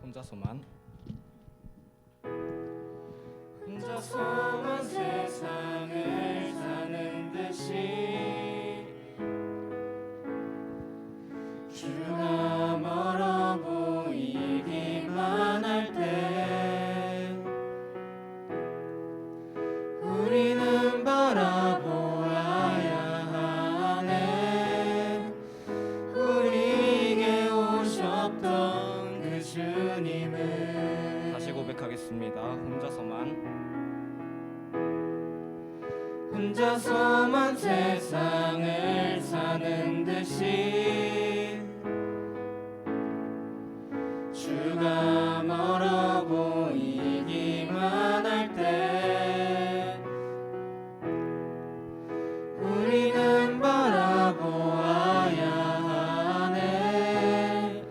혼자서만 세상을 사는 듯이 주가 멀어 보이기만 할 때 우리는 바라보아야 하네. 우리에게 오셨던 그 주님을. 다시 고백하겠습니다. 혼자서만 세상을 사는 듯이 주가 멀어 보이기만 할 때 우리는 바라보아야 하네.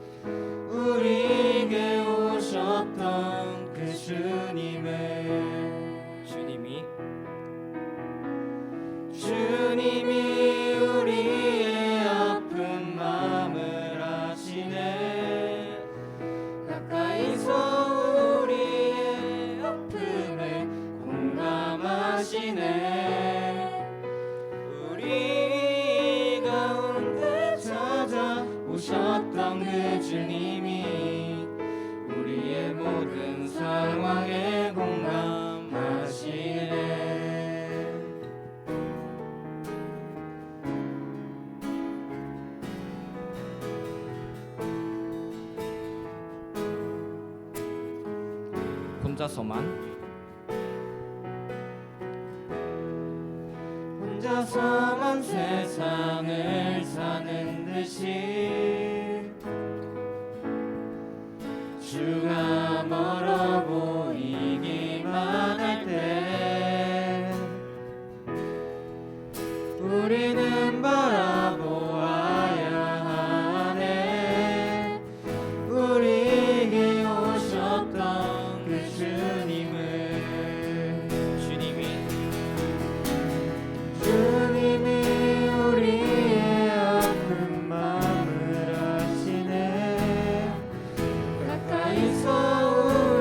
우리에게 오셨던 그 주님이 우리의 아픈 마음을 아시네. 가까이서 우리의 아픔에 공감하시네. 우리 가운데 찾아오셨던 그 주님이 우리의 모든 상황에 공감하시네. 혼자서만 세상을 사는 듯이 주가 멀어 보이기만 할 때 우리는 바라보아야 하네. 우리에게 오셨던 그 주님을. 주님이 우리의 아픈 마음을 아시네. 가까이서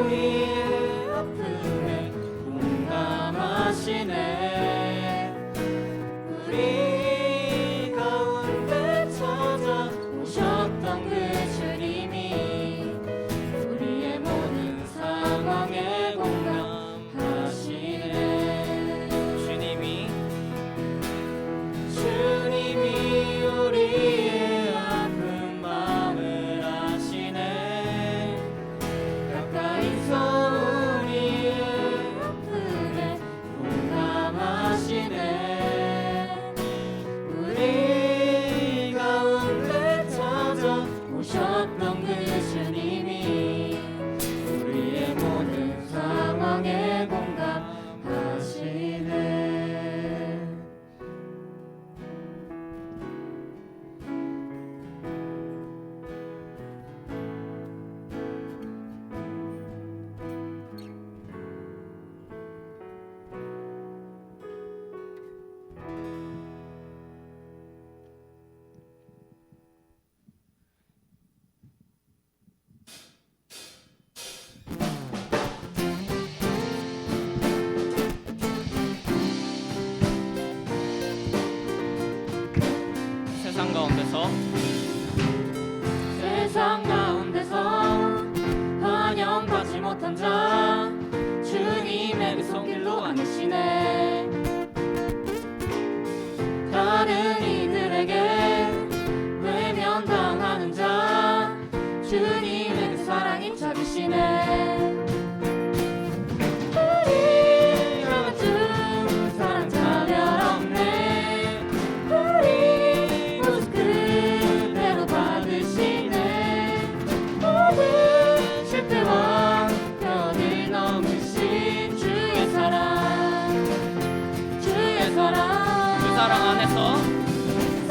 우리의 아픔에 공감하시네. 우리 가운데 찾아오셨던 그 주님이 우리의 모든 상황에 공감하시네. 주님이 우리의 아픈 마음을 아시네. 가까이서 우리의 아픔에 공감하시네. 우리 가운데 찾아오셨던 그 주님이 우리의 모든 상황에 공감하시네. 세상 가운데서 환영받지 못한 자 주님의 그 손길로 안으시네. 다른 이들에게 외면당하는 자 주님의 그 사랑이 찾으시네.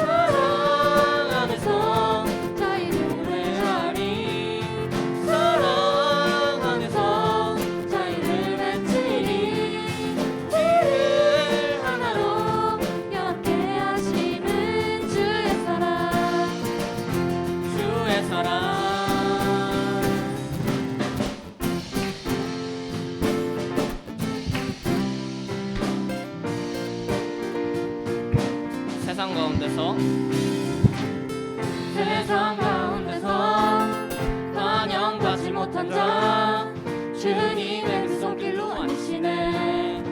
사랑 안에서 자유를 노래하리. 사랑 안에서 가운데서 세상 가운데서 환영받지 못한 자 주님의 그 손길로 앉히시네.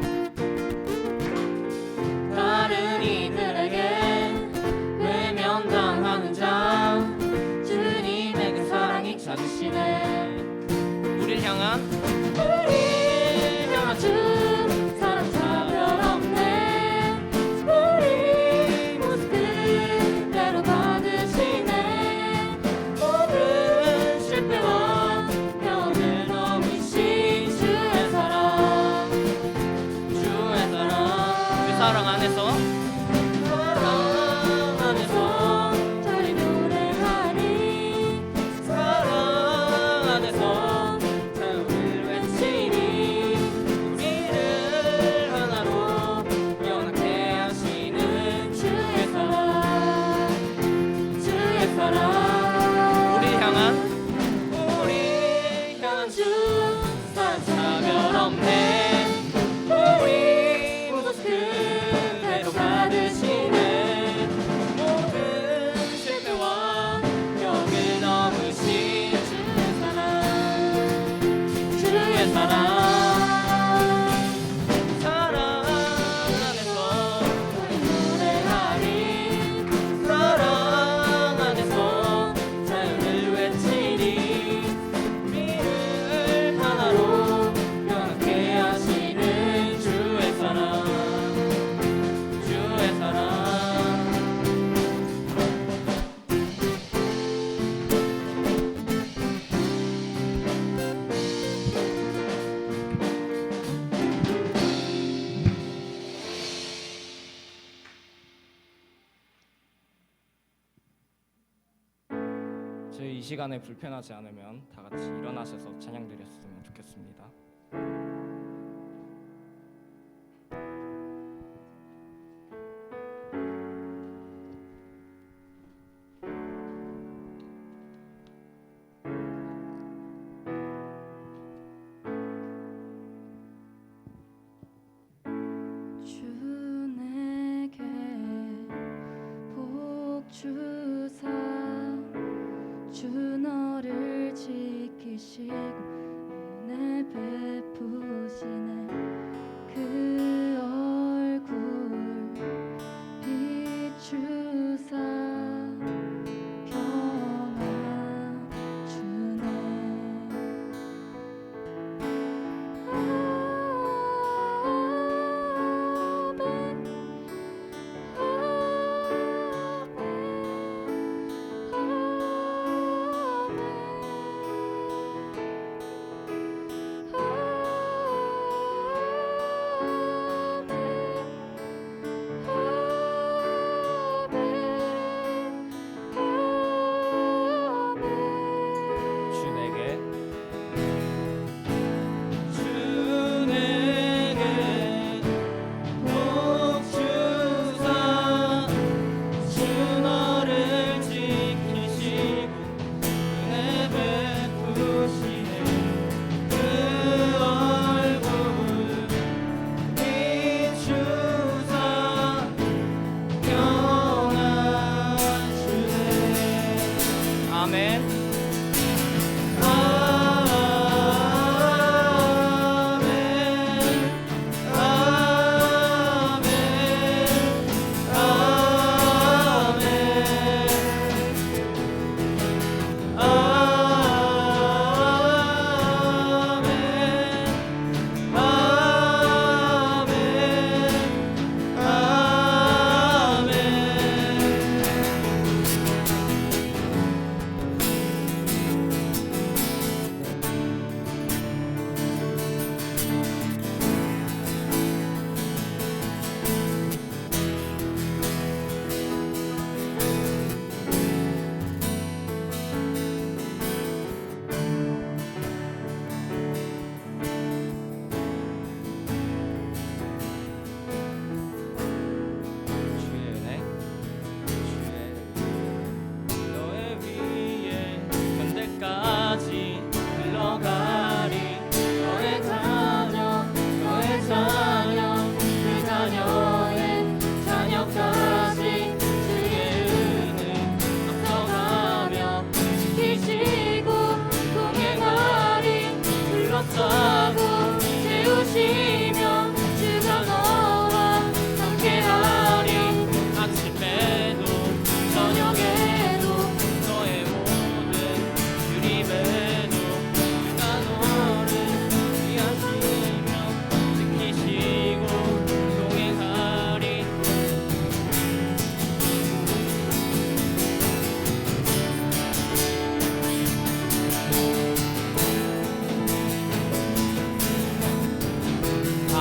다른 이들에게 외면당하는 자 주님의 그 사랑이 찾으시네. 우릴 향한 주 사랑 차별 없네. 우리 모습 그대로 받으시네. 모든 실패와 벽을 넘으신 주의 사랑 그 사랑 안에서 저희 노래하리. 사랑 안에서 자유를 외치리. 우리를 하나로 연합케 하시는 주의 사랑 우리 향한 주 사랑 차별 없네. 우리 모두 그대로 받으시네. 모든 실패와 벽을 넘으신 주의 사랑 사랑 안에서 저희 노래하리. 사랑 안에서 자유를 외치리. 우리를 하나로 연합케 하시는 주의 사랑 저희 이 시간에 불편하지 않으면 다 같이 일어나셔서 찬양 드렸으면 좋겠습니다. 주 내게 복 주사 주 너를 지키시고 은혜 베푸시네. 그 얼굴 비추사 평안 주네. 아멘.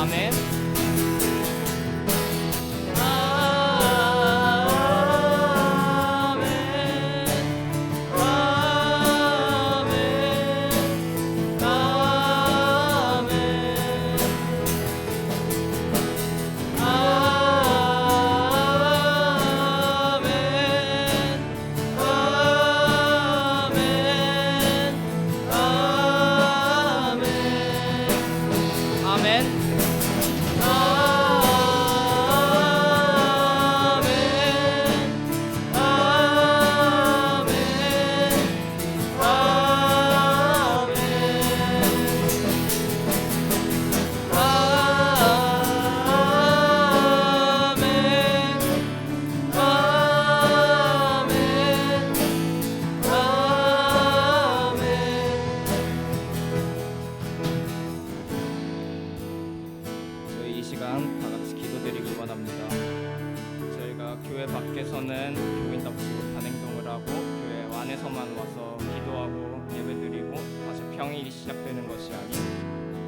아멘. 저희 이 시간 다 같이 기도드리기 원합니다. 저희가 교회 밖에서는 교인답지 못한 행동을 하고 교회 안에서만 와서 기도하고 예배드리고 다시 평일이 시작되는 것이 아닌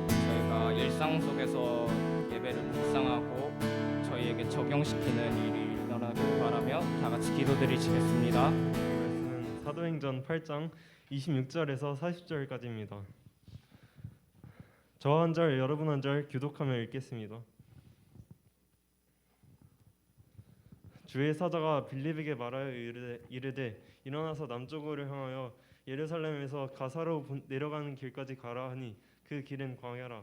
저희가 일상 속에서 예배를 묵상하고 저희에게 적용시키는 일이 일어나길 바라며 다 같이 기도드리시겠습니다. 말씀은 사도행전 8장 26절에서 40절까지입니다. 저 한 절 여러분 한 절 교독하며 읽겠습니다. 주의 사자가 빌립에게 말하여 이르되 일어나서 남쪽으로 향하여 예루살렘에서 가사로 내려가는 길까지 가라 하니 그 길은 광야라.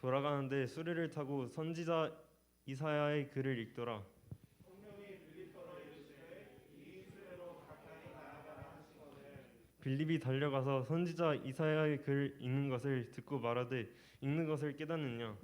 돌아가는데 수레를 타고 선지자 이사야의 글을 읽더라. 빌립이 달려가서 선지자 이사야의 글을 읽는 것을 듣고 말하되 읽는 것을 깨닫느냐?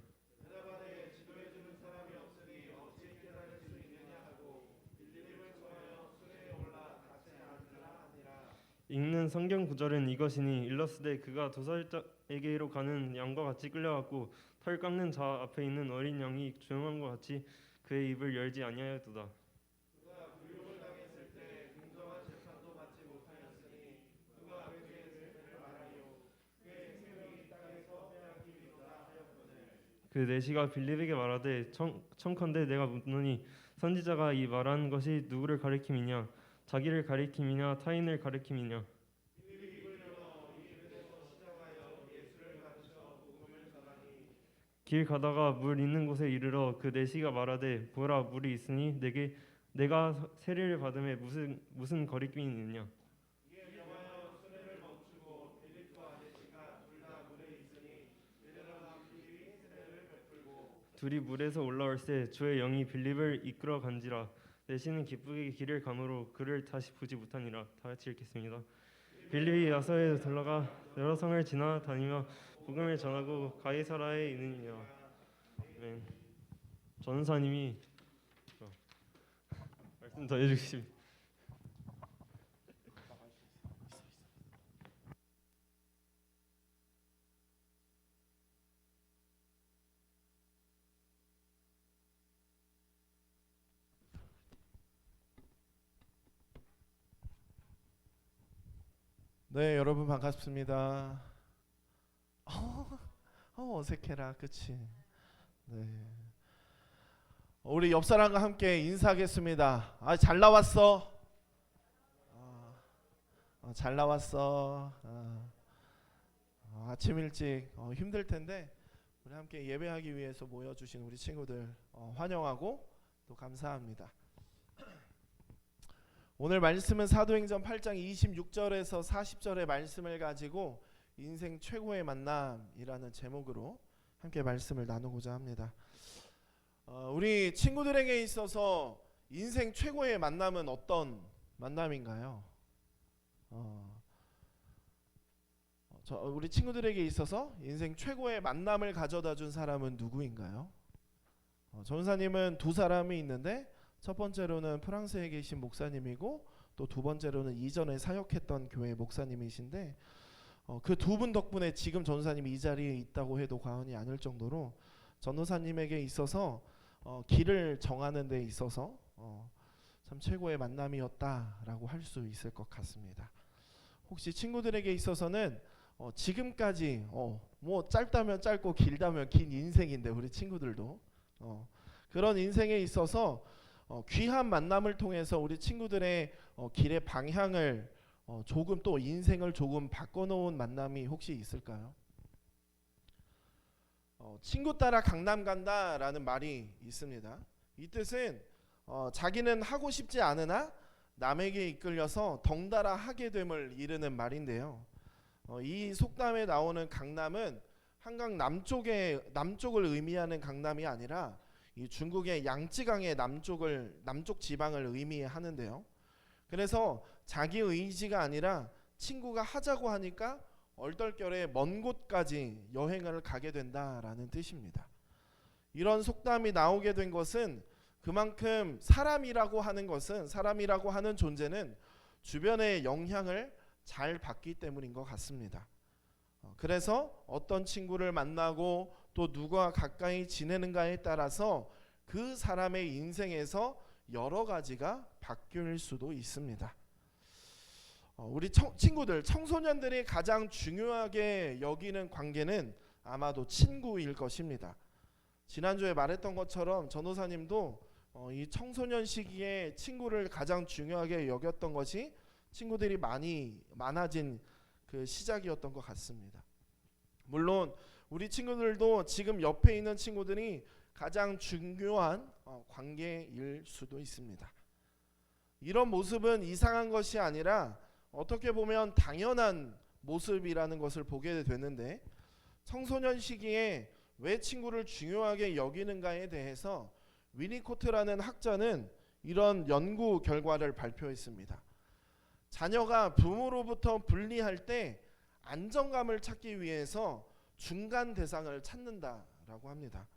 읽는 성경 구절은 이것이니 일러스되 그가 도살자에게로 가는 양과 같이 끌려갔고 털 깎는 자 앞에 있는 어린 양이 조용함과 같이 그의 입을 열지 아니하였도다. 그 내시가 빌립에게 말하되 청컨대 내가 묻노니 선지자가 이 말하는 것이 누구를 가리킴이냐? 자기를 가리킴이냐 타인을 가리킴이냐? 길 가다가 물 있는 곳에 이르러 그 내시가 말하되 보라 물이 있으니 내가 세례를 받음에 무슨 거리낌이 있느냐? 둘이 물에서 올라올새 주의 영이 빌립을 이끌어 간지라. 내시는 기쁘게 길을 가므로 그를 다시 보지 못하니라. 다 같이 읽겠습니다. 빌립이 야서에 들러가 여러 성을 지나 다니며 복음을 전하고 가이사라에 있느니라. 아멘. 전사님이 말씀 더 해주십시오. 네, 여러분 반갑습니다. 어색해라, 그치? 네, 우리 옆 사람과 함께 인사하겠습니다. 잘 나왔어. 잘 나왔어. 아침 일찍 힘들 텐데 우리 함께 예배하기 위해서 모여주신 우리 친구들 환영하고 또 감사합니다. 오늘 말씀은 사도행전 8장 26절에서 40절의 말씀을 가지고 인생 최고의 만남이라는 제목으로 함께 말씀을 나누고자 합니다. 우리 친구들에게 있어서 인생 최고의 만남은 어떤 만남인가요? 우리 친구들에게 있어서 인생 최고의 만남을 가져다 준 사람은 누구인가요? 전사님은 두 사람이 있는데 첫 번째로는 프랑스에 계신 목사님이고 또 두 번째로는 이전에 사역했던 교회 목사님이신데 그 두 분 덕분에 지금 전도사님이 이 자리에 있다고 해도 과언이 아닐 정도로 전도사님에게 있어서 길을 정하는 데 있어서 참 참 최고의 만남이었다라고 할 수 있을 것 같습니다. 혹시 친구들에게 있어서는 지금까지 뭐 짧다면 짧고 길다면 긴 인생인데 우리 친구들도 그런 인생에 있어서 귀한 만남을 통해서 우리 친구들의 길의 방향을 조금 또 인생을 조금 바꿔놓은 만남이 혹시 있을까요? 친구 따라 강남 간다라는 말이 있습니다. 이 뜻은 자기는 하고 싶지 않으나 남에게 이끌려서 덩달아 하게 됨을 이르는 말인데요. 이 속담에 나오는 강남은 한강 남쪽을 의미하는 강남이 아니라 이 중국의 양쯔강의 남쪽 지방을 의미하는데요. 그래서 자기 의지가 아니라 친구가 하자고 하니까 얼떨결에 먼 곳까지 여행을 가게 된다라는 뜻입니다. 이런 속담이 나오게 된 것은 그만큼 사람이라고 하는 존재는 주변의 영향을 잘 받기 때문인 것 같습니다. 그래서 어떤 친구를 만나고 또 누가 가까이 지내는가에 따라서 그 사람의 인생에서 여러 가지가 바뀔 수도 있습니다. 우리 친구들, 청소년들이 가장 중요하게 여기는 관계는 아마도 친구일 것입니다. 지난주에 말했던 것처럼 전도사님도 이 청소년 시기에 친구를 가장 중요하게 여겼던 것이 친구들이 많아진 그 시작이었던 것 같습니다. 물론 우리 친구들도 지금 옆에 있는 친구들이 가장 중요한 관계일 수도 있습니다. 이런 모습은 이상한 것이 아니라 어떻게 보면 당연한 모습이라는 것을 보게 되는데, 청소년 시기에 왜 친구를 중요하게 여기는가에 대해서 위니코트라는 학자는 이런 연구 결과를 발표했습니다. 자녀가 부모로부터 분리할 때 안정감을 찾기 위해서 중간 대상을 찾는다라고 합니다.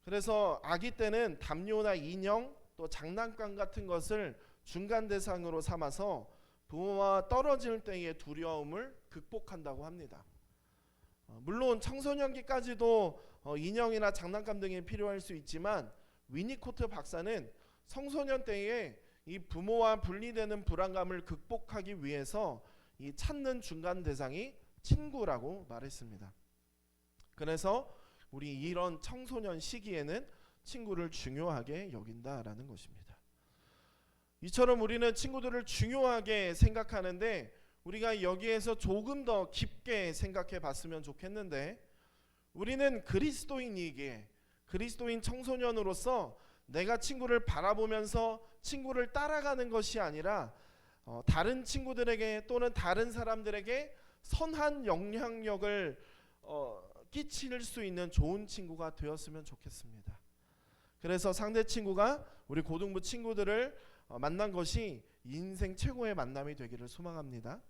그래서 아기 때는 담요나 인형 또 장난감 같은 것을 중간 대상으로 삼아서 부모와 떨어질 때의 두려움을 극복한다고 합니다. 물론 청소년기까지도 인형이나 장난감 등이 필요할 수 있지만 위니코트 박사는 청소년 때에 이 부모와 분리되는 불안감을 극복하기 위해서 이 찾는 중간 대상이 친구라고 말했습니다. 그래서 우리 이런 청소년 시기에는 친구를 중요하게 여긴다라는 것입니다. 이처럼 우리는 친구들을 중요하게 생각하는데 우리가 여기에서 조금 더 깊게 생각해 봤으면 좋겠는데, 우리는 그리스도인이기에 그리스도인 청소년으로서 내가 친구를 바라보면서 친구를 따라가는 것이 아니라 다른 친구들에게 또는 다른 사람들에게 선한 영향력을 끼칠 수 있는 좋은 친구가 되었으면 좋겠습니다. 그래서 상대 친구가 우리 고등부 친구들을 만난 것이 인생 최고의 만남이 되기를 소망합니다.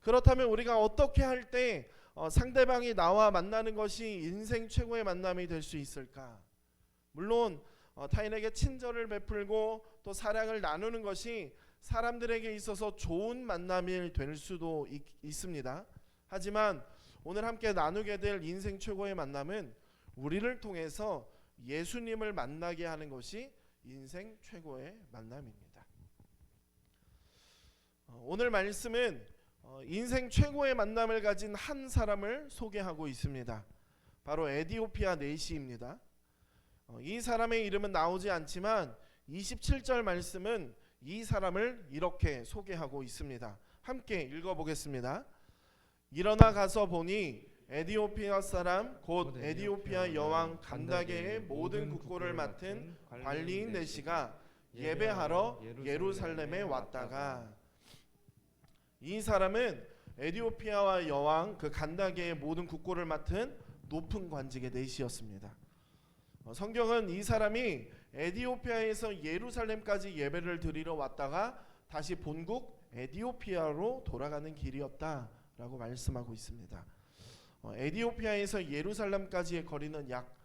그렇다면 우리가 어떻게 할 때 상대방이 나와 만나는 것이 인생 최고의 만남이 될 수 있을까? 물론 타인에게 친절을 베풀고 또 사랑을 나누는 것이 사람들에게 있어서 좋은 만남이 될 수도 있습니다. 하지만 오늘 함께 나누게 될 인생 최고의 만남은 우리를 통해서 예수님을 만나게 하는 것이 인생 최고의 만남입니다. 오늘 말씀은 인생 최고의 만남을 가진 한 사람을 소개하고 있습니다. 바로 에디오피아 내시입니다. 이 사람의 이름은 나오지 않지만 27절 말씀은 이 사람을 이렇게 소개하고 있습니다. 함께 읽어보겠습니다. 일어나 가서 보니 에디오피아 사람 곧 에디오피아 여왕 간다게의 모든 국고를 맡은 관리인 내시가 예배하러 예루살렘에 왔다가, 이 사람은 에디오피아와 여왕 그 간다게의 모든 국고를 맡은 높은 관직의 내시였습니다. 성경은 이 사람이 에디오피아에서 예루살렘까지 예배를 드리러 왔다가 다시 본국 에디오피아로 돌아가는 길이었다라고 말씀하고 있습니다. 에디오피아에서 예루살렘까지의 거리는 약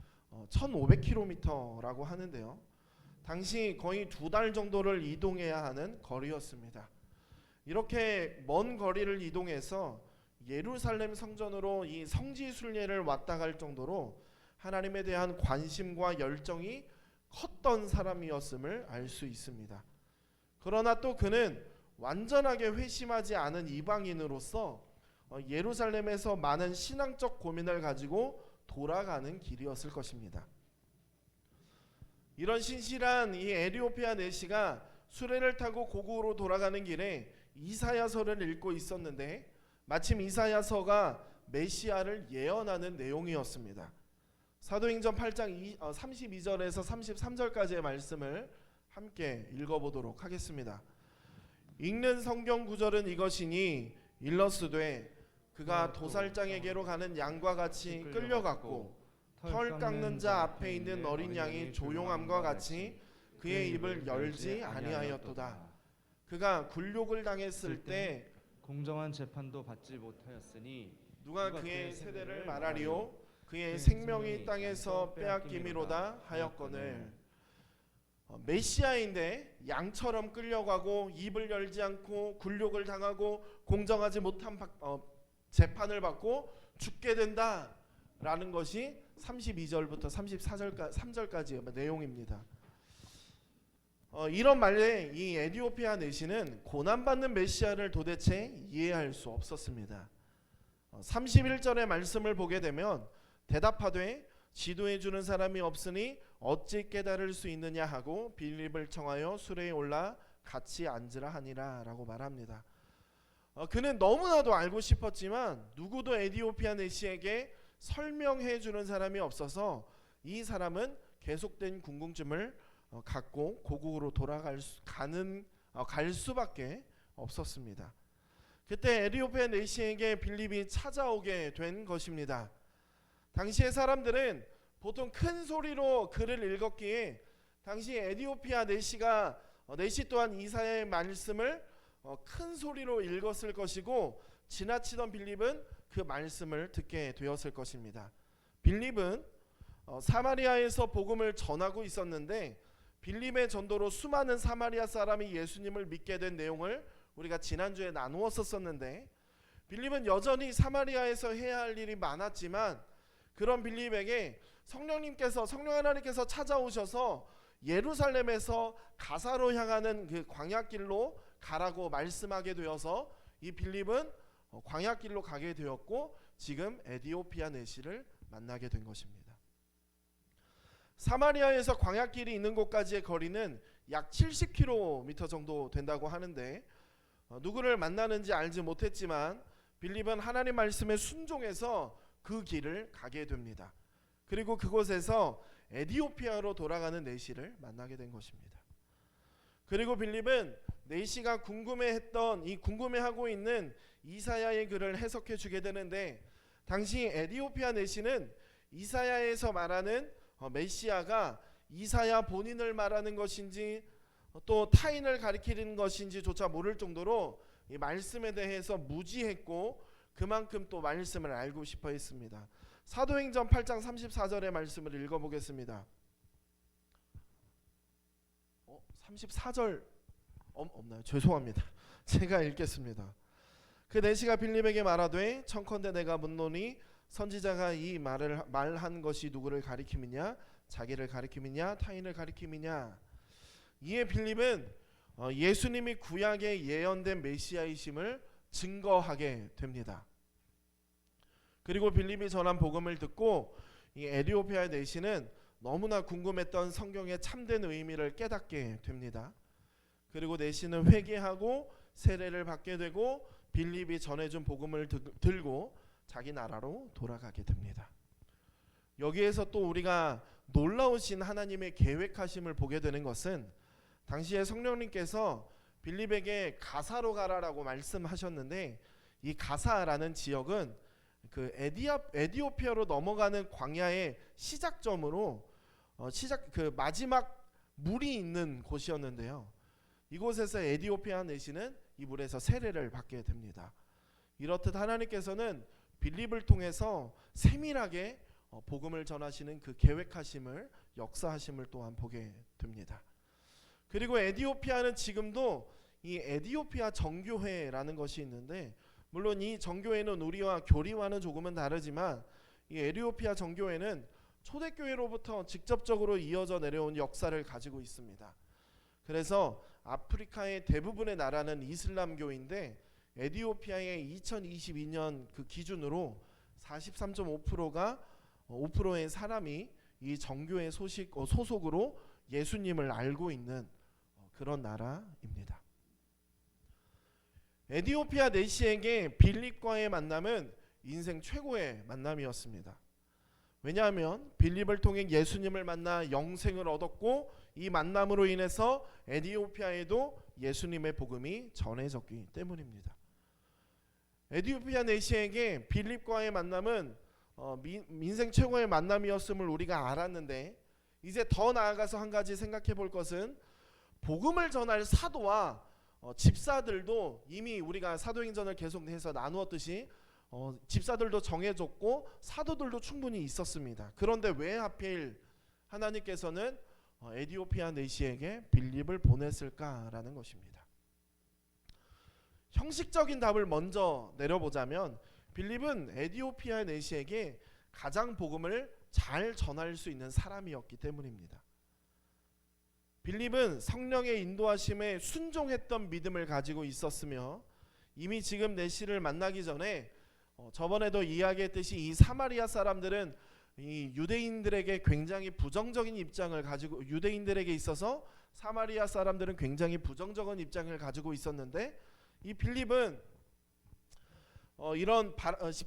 1500km라고 하는데요. 당시 거의 2달 정도를 이동해야 하는 거리였습니다. 이렇게 먼 거리를 이동해서 예루살렘 성전으로 이 성지 순례를 왔다 갈 정도로 하나님에 대한 관심과 열정이 컸던 사람이었음을 알 수 있습니다. 그러나 또 그는 완전하게 회심하지 않은 이방인으로서 예루살렘에서 많은 신앙적 고민을 가지고 돌아가는 길이었을 것입니다. 이런 신실한 이 에디오피아 내시가 수레를 타고 고국으로 돌아가는 길에 이사야서를 읽고 있었는데 마침 이사야서가 메시아를 예언하는 내용이었습니다. 사도행전 8장 32절에서 33절까지의 말씀을 함께 읽어보도록 하겠습니다. 읽는 성경 구절은 이것이니 일러스되 그가 도살장에게로 가는 양과 같이 끌려갔고 털 깎는 자 앞에 있는 어린 양이 조용함과 같이 그의 입을 열지 아니하였도다. 그가 굴욕을 당했을 때 공정한 재판도 받지 못하였으니 누가 그의 세대를 말하리요 그의 생명이 땅에서 빼앗김이로다 하였거늘. 메시아인데 양처럼 끌려가고 입을 열지 않고 굴욕을 당하고 공정하지 못한 재판을 받고 죽게 된다라는 것이 32절부터 33절까지의 내용입니다. 이런 말에 이 에디오피아 내시는 고난받는 메시아를 도대체 이해할 수 없었습니다. 31절의 말씀을 보게 되면 대답하되 지도해 주는 사람이 없으니 어찌 깨달을 수 있느냐 하고 빌립을 청하여 수레에 올라 같이 앉으라 하니라 라고 말합니다. 그는 너무나도 알고 싶었지만 누구도 에디오피아 내시에게 설명해 주는 사람이 없어서 이 사람은 계속된 궁금증을 갖고 고국으로 갈 수밖에 없었습니다. 그때 에디오피아 내시에게 빌립이 찾아오게 된 것입니다. 당시의 사람들은 보통 큰 소리로 글을 읽었기에 당시 에디오피아 내시 또한 이사야의 말씀을 큰 소리로 읽었을 것이고 지나치던 빌립은 그 말씀을 듣게 되었을 것입니다. 빌립은 사마리아에서 복음을 전하고 있었는데 빌립의 전도로 수많은 사마리아 사람이 예수님을 믿게 된 내용을 우리가 지난주에 나누었었는데 빌립은 여전히 사마리아에서 해야 할 일이 많았지만 그런 빌립에게 성령 하나님께서 찾아오셔서 예루살렘에서 가사로 향하는 그 광야길로 가라고 말씀하게 되어서 이 빌립은 광야길로 가게 되었고 지금 에디오피아 내시를 만나게 된 것입니다. 사마리아에서 광야길이 있는 곳까지의 거리는 약 70km 정도 된다고 하는데 누구를 만나는지 알지 못했지만 빌립은 하나님 말씀에 순종해서 그 길을 가게 됩니다. 그리고 그곳에서 에디오피아로 돌아가는 내시를 만나게 된 것입니다. 그리고 빌립은 내시가 궁금해하고 있는 이사야의 글을 해석해 주게 되는데 당시 에디오피아 내시는 이사야에서 말하는 메시아가 이사야 본인을 말하는 것인지 또 타인을 가리키는 것인지조차 모를 정도로 이 말씀에 대해서 무지했고 그만큼 또 말씀을 알고 싶어 했습니다. 사도행전 8장 34절의 말씀을 읽어보겠습니다. 34절 없나요? 죄송합니다. 제가 읽겠습니다. 그 내시가 빌립에게 말하되 청컨대 내가 묻노니 선지자가 이 말한 것이 누구를 가리킴이냐 자기를 가리킴이냐 타인을 가리킴이냐. 이에 빌립은 예수님이 구약에 예언된 메시아이심을 증거하게 됩니다. 그리고 빌립이 전한 복음을 듣고 이 에디오피아 내시는 너무나 궁금했던 성경의 참된 의미를 깨닫게 됩니다. 그리고 내시는 회개하고 세례를 받게 되고 빌립이 전해준 복음을 들고 자기 나라로 돌아가게 됩니다. 여기에서 또 우리가 놀라우신 하나님의 계획하심을 보게 되는 것은 당시에 성령님께서 빌립에게 가사로 가라라고 말씀하셨는데 이 가사라는 지역은 그 에디오피아로 넘어가는 광야의 시작점으로 그 마지막 물이 있는 곳이었는데요. 이곳에서 에디오피아 내시는 이 물에서 세례를 받게 됩니다. 이렇듯 하나님께서는 빌립을 통해서 세밀하게 복음을 전하시는 그 계획하심을 역사하심을 또한 보게 됩니다. 그리고 에디오피아는 지금도 이 에디오피아 정교회라는 것이 있는데 물론 이 정교회는 우리와 교리와는 조금은 다르지만 이 에디오피아 정교회는 초대교회로부터 직접적으로 이어져 내려온 역사를 가지고 있습니다. 그래서 아프리카의 대부분의 나라는 이슬람교인데 에티오피아의 2022년 그 기준으로 43.5%가 5%의 사람이 이 정교회 소속으로 예수님을 알고 있는 그런 나라입니다. 에티오피아 내시에게 빌립과의 만남은 인생 최고의 만남이었습니다. 왜냐하면 빌립을 통해 예수님을 만나 영생을 얻었고 이 만남으로 인해서 에티오피아에도 예수님의 복음이 전해졌기 때문입니다. 에티오피아 내시에게 빌립과의 만남은 인생 최고의 만남이었음을 우리가 알았는데 이제 더 나아가서 한 가지 생각해 볼 것은 복음을 전할 사도와 집사들도 이미 우리가 사도행전을 계속해서 나누었듯이 집사들도 정해졌고 사도들도 충분히 있었습니다. 그런데 왜 하필 하나님께서는 에티오피아 내시에게 빌립을 보냈을까라는 것입니다. 형식적인 답을 먼저 내려보자면 빌립은 에티오피아 내시에게 가장 복음을 잘 전할 수 있는 사람이었기 때문입니다. 빌립은 성령의 인도하심에 순종했던 믿음을 가지고 있었으며 이미 지금 내시를 만나기 전에 저번에도 이야기했듯이 이 사마리아 사람들은 이 유대인들에게 굉장히 부정적인 입장을 가지고 유대인들에게 있어서 사마리아 사람들은 굉장히 부정적인 입장을 가지고 있었는데 이 빌립은 이런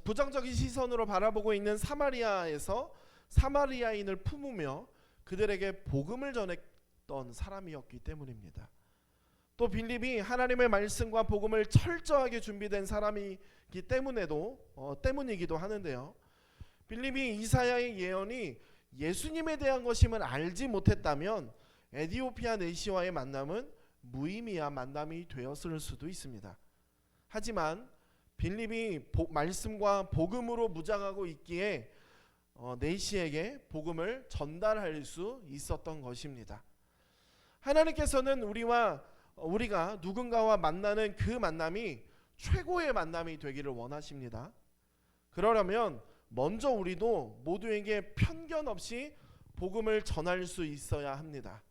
부정적인 시선으로 바라보고 있는 사마리아에서 사마리아인을 품으며 그들에게 복음을 전했던 사람이었기 때문입니다. 또 빌립이 하나님의 말씀과 복음을 철저하게 준비된 사람이기 때문이기도 하는데요. 빌립이 이사야의 예언이 예수님에 대한 것임을 알지 못했다면 에티오피아 내시와의 만남은 무의미한 만남이 되었을 수도 있습니다. 하지만 빌립이 말씀과 복음으로 무장하고 있기에 내시에게 복음을 전달할 수 있었던 것입니다. 하나님께서는 우리가 누군가와 만나는 그 만남이 최고의 만남이 되기를 원하십니다. 그러려면 먼저 우리도 모두에게 편견 없이 복음을 전할 수 있어야 합니다.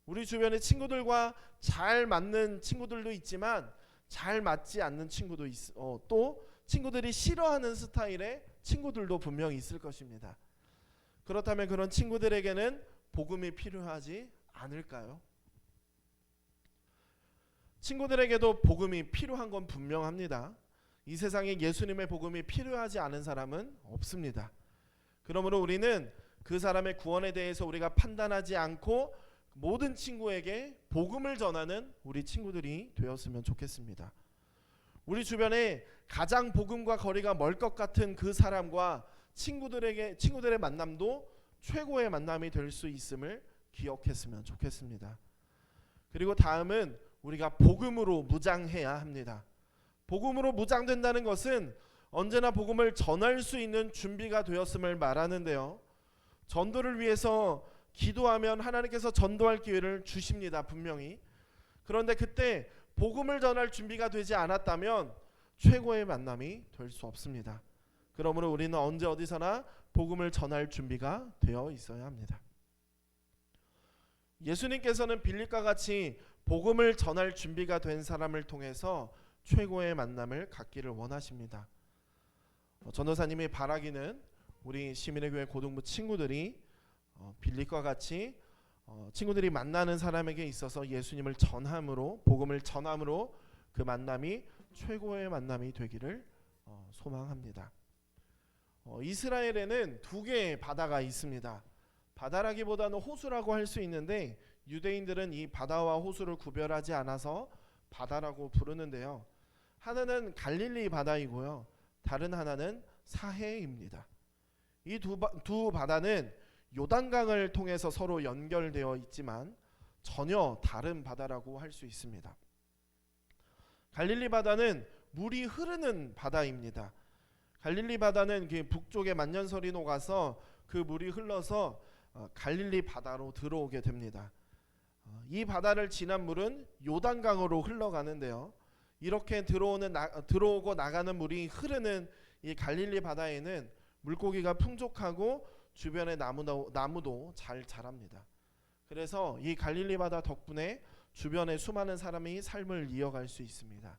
우리 주변의 친구들과 잘 맞는 친구들도 있지만 잘 맞지 않는 친구도 또 친구들이 싫어하는 스타일의 친구들도 분명히 있을 것입니다. 그렇다면 그런 친구들에게는 복음이 필요하지 않을까요? 친구들에게도 복음이 필요한 건 분명합니다. 이 세상에 예수님의 복음이 필요하지 않은 사람은 없습니다. 그러므로 우리는 그 사람의 구원에 대해서 우리가 판단하지 않고 모든 친구에게 복음을 전하는 우리 친구들이 되었으면 좋겠습니다. 우리 주변에 가장 복음과 거리가 멀 것 같은 그 사람과 친구들의 만남도 최고의 만남이 될 수 있음을 기억했으면 좋겠습니다. 그리고 다음은 우리가 복음으로 무장해야 합니다. 복음으로 무장된다는 것은 언제나 복음을 전할 수 있는 준비가 되었음을 말하는데요. 전도를 위해서 기도하면 하나님께서 전도할 기회를 주십니다. 분명히. 그런데 그때 복음을 전할 준비가 되지 않았다면 최고의 만남이 될 수 없습니다. 그러므로 우리는 언제 어디서나 복음을 전할 준비가 되어 있어야 합니다. 예수님께서는 빌립과 같이 복음을 전할 준비가 된 사람을 통해서 최고의 만남을 갖기를 원하십니다. 전도사님이 바라기는 우리 시민의 교회 고등부 친구들이 빌립과 같이 친구들이 만나는 사람에게 있어서 예수님을 전함으로 복음을 전함으로 그 만남이 최고의 만남이 되기를 소망합니다. 이스라엘에는 두 개의 바다가 있습니다. 바다라기보다는 호수라고 할 수 있는데 유대인들은 이 바다와 호수를 구별하지 않아서 바다라고 부르는데요. 하나는 갈릴리 바다이고요. 다른 하나는 사해입니다. 이 두 바다는 요단강을 통해서 서로 연결되어 있지만 전혀 다른 바다라고 할 수 있습니다. 갈릴리 바다는 물이 흐르는 바다입니다. 갈릴리 바다는 북쪽에 만년설이 녹아서 그 물이 흘러서 갈릴리 바다로 들어오게 됩니다. 이 바다를 지난 물은 요단강으로 흘러가는데요. 이렇게 들어오고 나가는 물이 흐르는 이 갈릴리 바다에는 물고기가 풍족하고 주변의 나무도 잘 자랍니다. 그래서 이 갈릴리 바다 덕분에 주변에 수많은 사람이 삶을 이어갈 수 있습니다.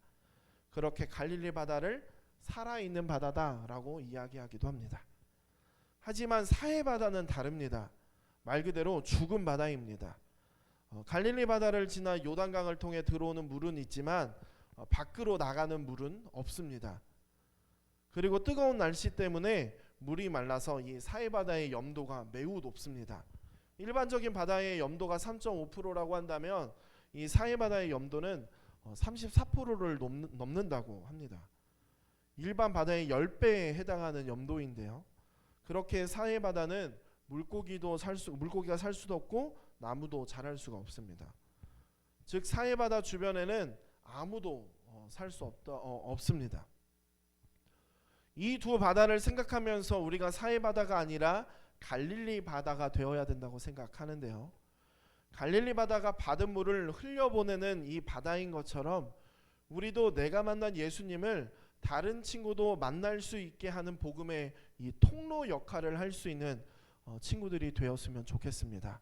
그렇게 갈릴리 바다를 살아있는 바다다라고 이야기하기도 합니다. 하지만 사해 바다는 다릅니다. 말 그대로 죽은 바다입니다. 갈릴리 바다를 지나 요단강을 통해 들어오는 물은 있지만 밖으로 나가는 물은 없습니다. 그리고 뜨거운 날씨 때문에 물이 말라서 이 사해 바다의 염도가 매우 높습니다. 일반적인 바다의 염도가 3.5%라고 한다면 이 사해 바다의 염도는 34%를 넘는다고 합니다. 일반 바다의 10배에 해당하는 염도인데요. 그렇게 사해 바다는 물고기가 살 수도 없고 나무도 자랄 수가 없습니다. 즉 사해 바다 주변에는 아무도 살 수 없습니다. 이 두 바다를 생각하면서 우리가 사해 바다가 아니라 갈릴리 바다가 되어야 된다고 생각하는데요. 갈릴리 바다가 받은 물을 흘려보내는 이 바다인 것처럼 우리도 내가 만난 예수님을 다른 친구도 만날 수 있게 하는 복음의 이 통로 역할을 할 수 있는 친구들이 되었으면 좋겠습니다.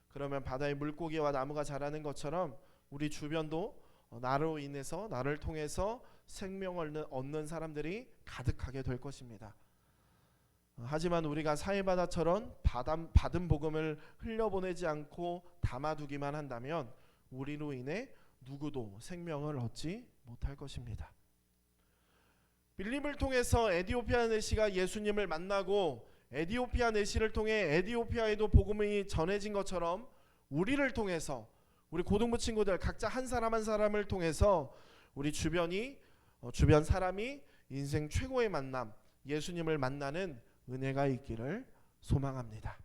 그러면 바다의 물고기와 나무가 자라는 것처럼 우리 주변도 나로 인해서 나를 통해서 생명을 얻는 사람들이 가득하게 될 것입니다. 하지만 우리가 사해바다처럼 받은 복음을 흘려보내지 않고 담아두기만 한다면 우리로 인해 누구도 생명을 얻지 못할 것입니다. 빌립을 통해서 에디오피아 내시가 예수님을 만나고 에디오피아 내시를 통해 에디오피아에도 복음이 전해진 것처럼 우리를 통해서 우리 고등부 친구들 각자 한 사람 한 사람을 통해서 우리 주변 사람이 인생 최고의 만남 예수님을 만나는 은혜가 있기를 소망합니다.